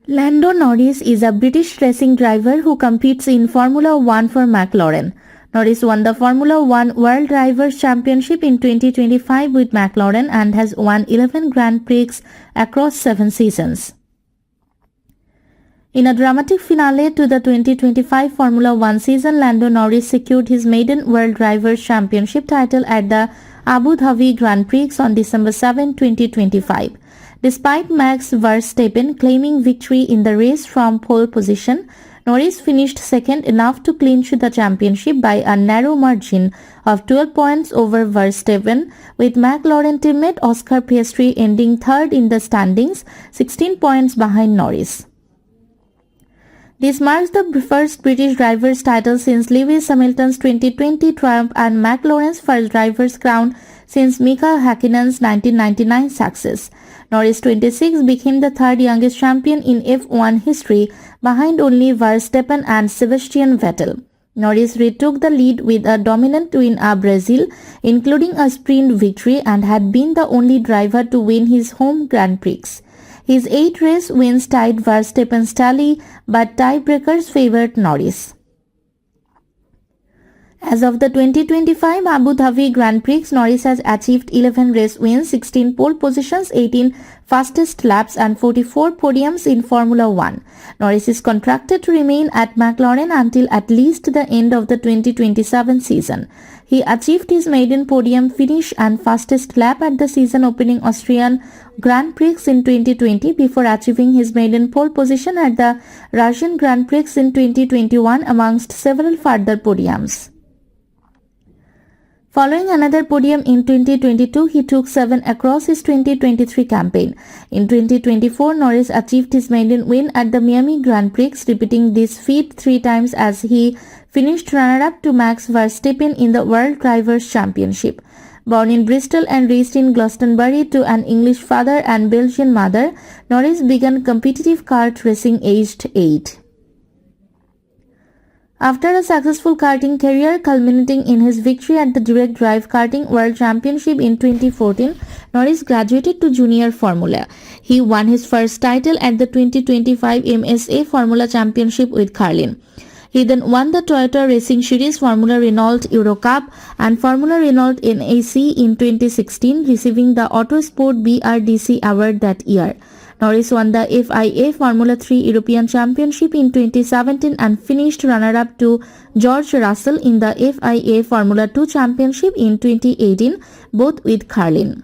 Lando Norris is a British racing driver who competes in Formula One for McLaren. Norris won the Formula One World Drivers' Championship in 2025 with McLaren and has won 11 Grand Prix across 7 seasons. In a dramatic finale to the 2025 Formula One season, Lando Norris secured his maiden World Drivers' Championship title at the Abu Dhabi Grand Prix on December 7, 2025. Despite Max Verstappen claiming victory in the race from pole position, Norris finished second, enough to clinch the championship by a narrow margin of 12 points over Verstappen, with McLaren teammate Oscar Piastri ending third in the standings, 16 points behind Norris. This marks the first British driver's title since Lewis Hamilton's 2020 triumph and McLaren's first driver's crown since Mika Häkkinen's 1999 success. Norris, 26, became the third youngest champion in F1 history, behind only Verstappen and Sebastian Vettel. Norris retook the lead with a dominant win at Brazil, including a sprint victory, and had been the only driver to win his home Grand Prix. His 8 race wins tied Verstappen's tally, but tiebreakers favored Norris. As of the 2025 Abu Dhabi Grand Prix, Norris has achieved 11 race wins, 16 pole positions, 18 fastest laps and 44 podiums in Formula One. Norris is contracted to remain at McLaren until at least the end of the 2027 season. He achieved his maiden podium finish and fastest lap at the season-opening Austrian Grand Prix in 2020 before achieving his maiden pole position at the Russian Grand Prix in 2021 amongst several further podiums. Following another podium in 2022, he took 7 across his 2023 campaign. In 2024, Norris achieved his maiden win at the Miami Grand Prix, repeating this feat 3 times as he finished runner-up to Max Verstappen in the World Drivers' Championship. Born in Bristol and raised in Glastonbury to an English father and Belgian mother, Norris began competitive kart racing aged 8. After a successful karting career culminating in his victory at the Direct Drive Karting World Championship in 2014, Norris graduated to Junior Formula. He won his first title at the 2025 MSA Formula Championship with Carlin. He then won the Toyota Racing Series Formula Renault Euro Cup and Formula Renault NAC in 2016, receiving the Autosport BRDC award that year. Norris won the FIA Formula 3 European Championship in 2017 and finished runner-up to George Russell in the FIA Formula 2 Championship in 2018, both with Carlin.